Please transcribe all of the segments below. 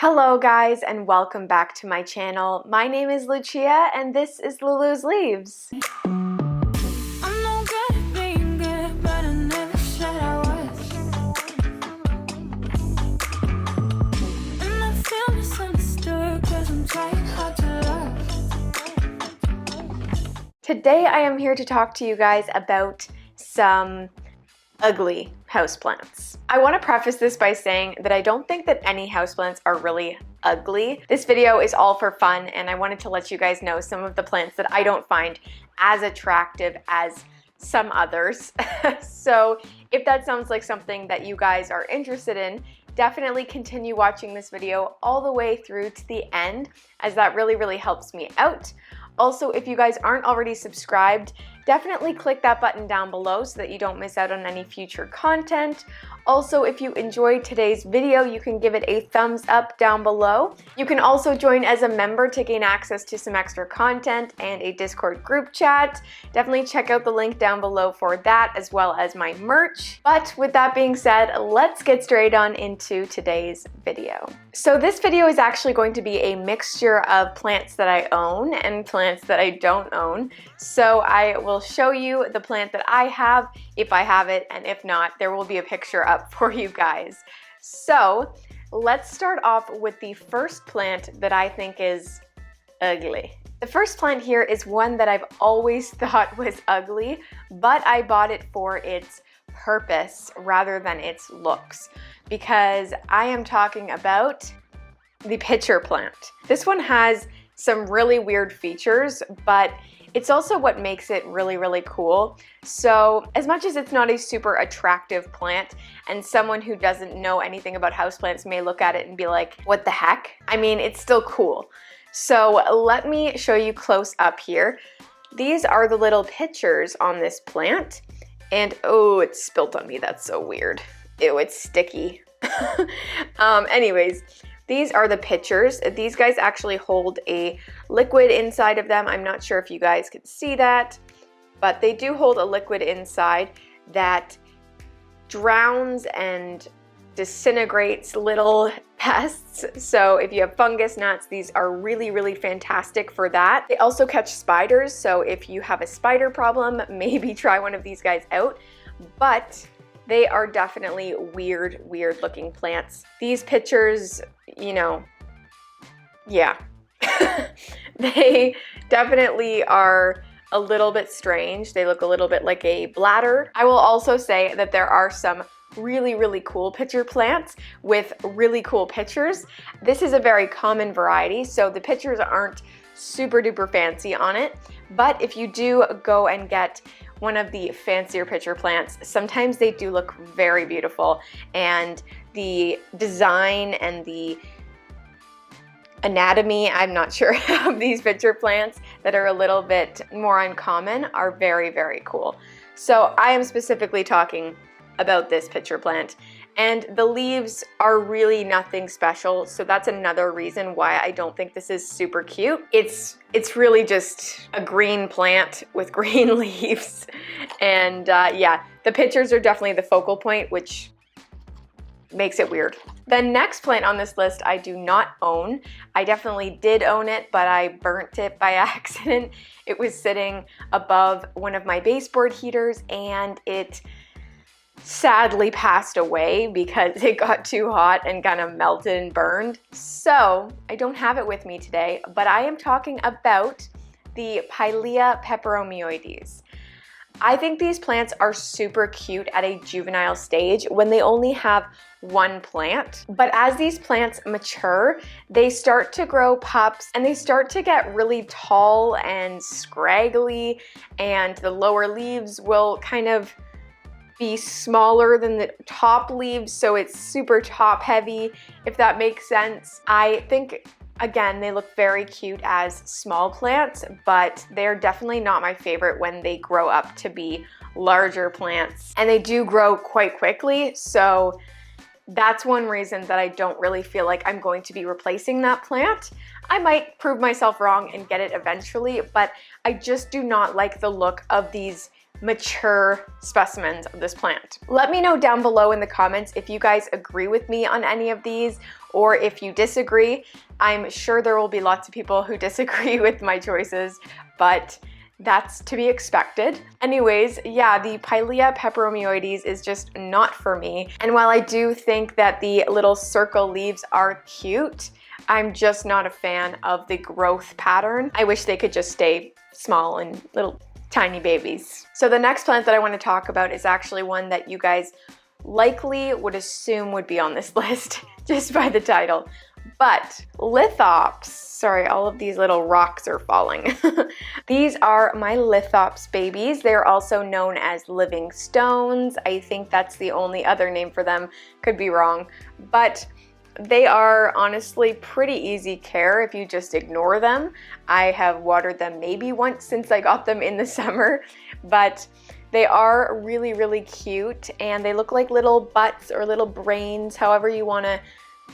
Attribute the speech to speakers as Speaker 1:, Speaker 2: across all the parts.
Speaker 1: Hello guys and welcome back to my channel. My name is Lucia and this is Lulu's Leaves. Today I am here to talk to you guys about some ugly houseplants. I want to preface this by saying that I don't think that any houseplants are really ugly. This video is all for fun and I wanted to let you guys know some of the plants that I don't find as attractive as some others. So if that sounds like something that you guys are interested in, definitely continue watching this video all the way through to the end, as that really helps me out. Also, if you guys aren't already subscribed, definitely click that button down below so that you don't miss out on any future content. Also, if you enjoyed today's video, you can give it a thumbs up down below. You can also join as a member to gain access to some extra content and a Discord group chat. Definitely check out the link down below for that, as well as my merch. But with that being said, let's get straight on into today's video. So this video is actually going to be a mixture of plants that I own and plants that I don't own. So I will show you the plant that I have, if I have it, and if not, there will be a picture up for you guys. So let's start off with the first plant that I think is ugly. The first plant here is one that I've always thought was ugly, but I bought it for its purpose rather than its looks, because I am talking about the pitcher plant. This one has some really weird features, but it's also what makes it really cool. So as much as it's not a super attractive plant, and someone who doesn't know anything about houseplants may look at it and be like, what the heck? I mean, it's still cool. So let me show you close up here. These are the little pitchers on this plant. And oh, it spilt on me. That's so weird. Ew, it's sticky. Anyways, these are the pitchers. These guys actually hold a liquid inside of them. I'm not sure if you guys can see that, but they do hold a liquid inside that drowns and disintegrates little pests. So if you have fungus gnats, these are really fantastic for that. They also catch spiders, so if you have a spider problem, maybe try one of these guys out. But they are definitely weird looking plants. These pitchers, you know, yeah. They definitely are a little bit strange. They look a little bit like a bladder. I will also say that there are some really cool pitcher plants with really cool pitchers. This is a very common variety, so the pitchers aren't super duper fancy on it. But if you do go and get one of the fancier pitcher plants, sometimes they do look very beautiful, and the design and the anatomy, I'm not sure, of these pitcher plants that are a little bit more uncommon are very cool. So I am specifically talking about this pitcher plant, and the leaves are really nothing special, so that's another reason why I don't think this is super cute. It's really just a green plant with green leaves, and yeah, the pitchers are definitely the focal point, which makes it weird. The next plant on this list I do not own. I definitely did own it, but I burnt it by accident. It was sitting above one of my baseboard heaters and it sadly passed away because it got too hot and kind of melted and burned. So I don't have it with me today, but I am talking about the Paelia Pepperomeod. I think these plants are super cute at a juvenile stage when they only have one plant. But as these plants mature, they start to grow pups and they start to get really tall and scraggly, and the lower leaves will kind of be smaller than the top leaves, so it's super top heavy, if that makes sense. I think, again, they look very cute as small plants, but they're definitely not my favorite when they grow up to be larger plants. And they do grow quite quickly, so that's one reason that I don't really feel like I'm going to be replacing that plant. I might prove myself wrong and get it eventually, but I just do not like the look of these mature specimens of this plant. Let me know down below in the comments if you guys agree with me on any of these or if you disagree. I'm sure there will be lots of people who disagree with my choices, but that's to be expected. Anyways, yeah, the Paelia Pepperomeoides is just not for me. And while I do think that the little circle leaves are cute, I'm just not a fan of the growth pattern. I wish they could just stay small and little tiny babies. So the next plant that I want to talk about is actually one that you guys likely would assume would be on this list just by the title. But Lithops, sorry, all of these little rocks are falling. These are my Lithops babies. They're also known as living stones. I think that's the only other name for them. Could be wrong. But they are honestly pretty easy care if you just ignore them. I have watered them maybe once since I got them in the summer, but they are really, really cute and they look like little butts or little brains, however you want to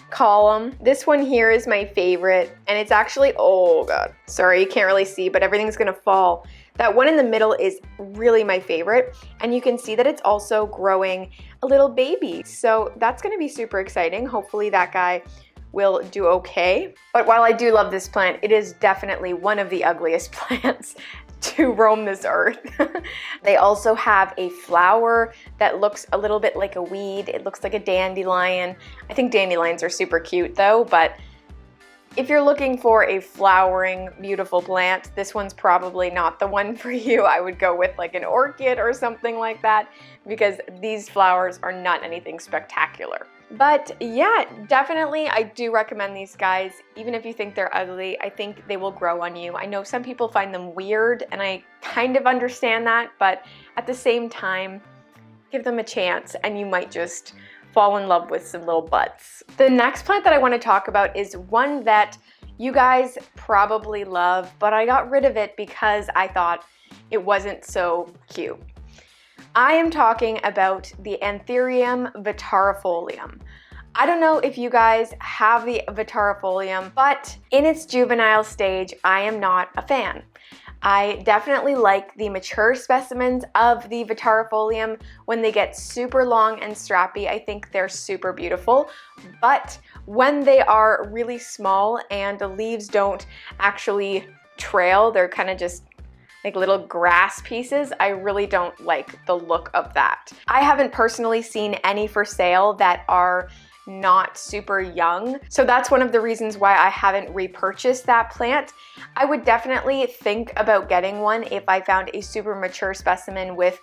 Speaker 1: call them. This one here is my favorite and it's actually, oh god, sorry, you can't really see, but everything's gonna fall. That one in the middle is really my favorite, and you can see that it's also growing a little baby. So that's gonna be super exciting. Hopefully that guy will do okay. But while I do love this plant, it is definitely one of the ugliest plants to roam this earth. They also have a flower that looks a little bit like a weed. It looks like a dandelion. I think dandelions are super cute though, but if you're looking for a flowering, beautiful plant, this one's probably not the one for you. I would go with like an orchid or something like that because these flowers are not anything spectacular. But yeah, definitely I do recommend these guys. Even if you think they're ugly, I think they will grow on you. I know some people find them weird and I kind of understand that, but at the same time, give them a chance and you might just fall in love with some little butts. The next plant that I want to talk about is one that you guys probably love, but I got rid of it because I thought it wasn't so cute. I am talking about the Anthurium Vitarafolium. I don't know if you guys have the Vitarafolium, but in its juvenile stage, I am not a fan. I definitely like the mature specimens of the Vitarafolium. When they get super long and strappy, I think they're super beautiful. But when they are really small and the leaves don't actually trail, they're kind of just like little grass pieces, I really don't like the look of that. I haven't personally seen any for sale that are not super young, so that's one of the reasons why I haven't repurchased that plant. I would definitely think about getting one if I found a super mature specimen with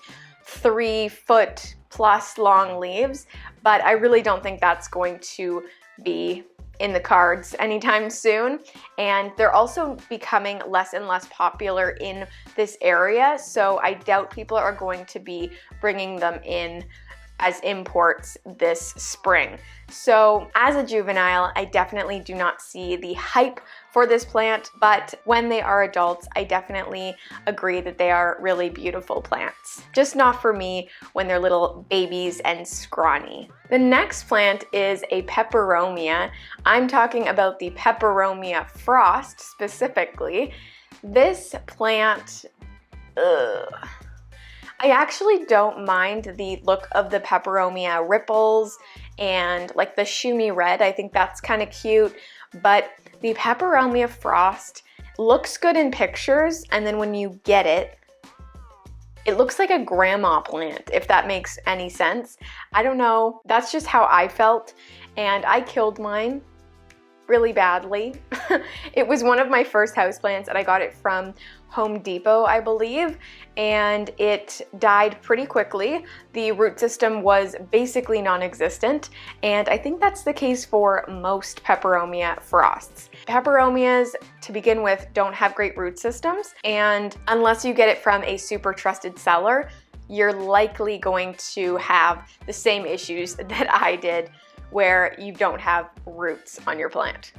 Speaker 1: 3 foot plus long leaves, but I really don't think that's going to be in the cards anytime soon. And they're also becoming less and less popular in this area, so I doubt people are going to be bringing them in as imports this spring. So as a juvenile, I definitely do not see the hype for this plant, but when they are adults, I definitely agree that they are really beautiful plants. Just not for me when they're little babies and scrawny. The next plant is a Pepperomia. I'm talking about the Pepperomia Frost specifically. This plant, I actually don't mind the look of the Pepperomia ripples and like the shimmy red. I think that's kind of cute, but the Pepperomia Frost looks good in pictures, and then when you get it, it looks like a grandma plant, if that makes any sense. I don't know, that's just how I felt, and I killed mine really badly. It was one of my first houseplants and I got it from Home Depot, I believe, and it died pretty quickly. The root system was basically non-existent, and I think that's the case for most Pepperomia frosts. Pepperomias, to begin with, don't have great root systems, and unless you get it from a super trusted seller, you're likely going to have the same issues that I did, where you don't have roots on your plant.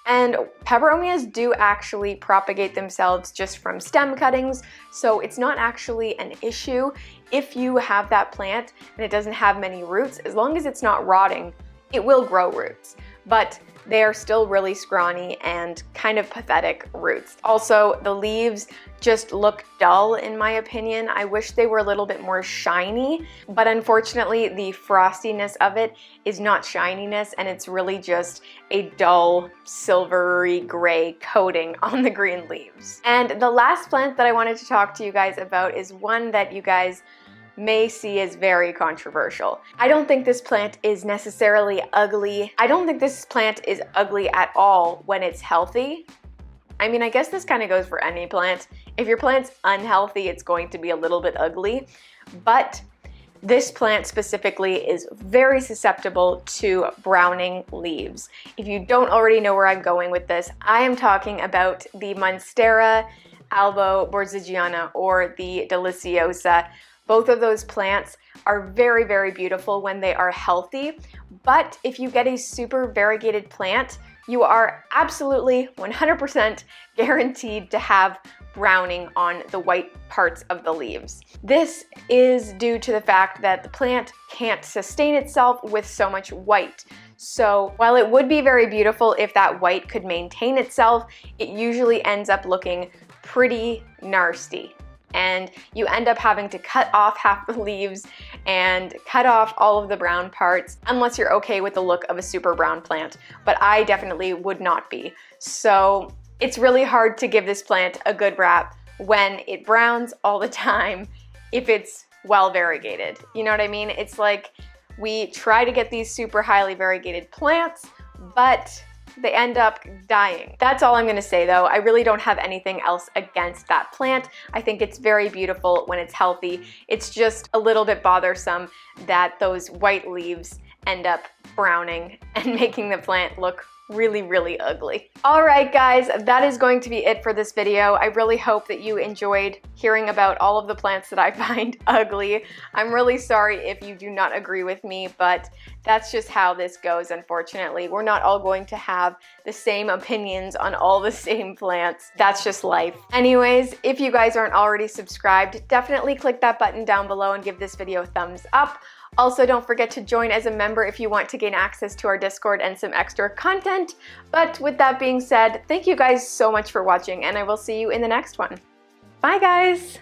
Speaker 1: And Pepperomias do actually propagate themselves just from stem cuttings, so it's not actually an issue if you have that plant and it doesn't have many roots. As long as it's not rotting, it will grow roots. But they are still really scrawny and kind of pathetic roots. Also, the leaves just look dull in my opinion. I wish they were a little bit more shiny, but unfortunately the frostiness of it is not shininess, and it's really just a dull silvery gray coating on the green leaves. And the last plant that I wanted to talk to you guys about is one that you guys may see as very controversial. I don't think this plant is necessarily ugly. I don't think this plant is ugly at all when it's healthy. I mean, I guess this kind of goes for any plant. If your plant's unhealthy, it's going to be a little bit ugly, but this plant specifically is very susceptible to browning leaves. If you don't already know where I'm going with this, I am talking about the Monstera Albo Borzigiana, or the Deliciosa. Both of those plants are very, very beautiful when they are healthy, but if you get a super variegated plant, you are absolutely 100% guaranteed to have browning on the white parts of the leaves. This is due to the fact that the plant can't sustain itself with so much white. So while it would be very beautiful if that white could maintain itself, it usually ends up looking pretty nasty. And you end up having to cut off half the leaves and cut off all of the brown parts, unless you're okay with the look of a super brown plant, but I definitely would not be. So it's really hard to give this plant a good rap when it browns all the time if it's well variegated. You know what I mean? It's like we try to get these super highly variegated plants, but they end up dying. That's all I'm gonna say though. I really don't have anything else against that plant. I think it's very beautiful when it's healthy. It's just a little bit bothersome that those white leaves end up browning and making the plant look really, really ugly. All right, guys, that is going to be it for this video. I really hope that you enjoyed hearing about all of the plants that I find ugly. I'm really sorry if you do not agree with me, but that's just how this goes, unfortunately. We're not all going to have the same opinions on all the same plants. That's just life. Anyways, if you guys aren't already subscribed, definitely click that button down below and give this video a thumbs up. Also, don't forget to join as a member if you want to gain access to our Discord and some extra content. But with that being said, thank you guys so much for watching, and I will see you in the next one. Bye, guys!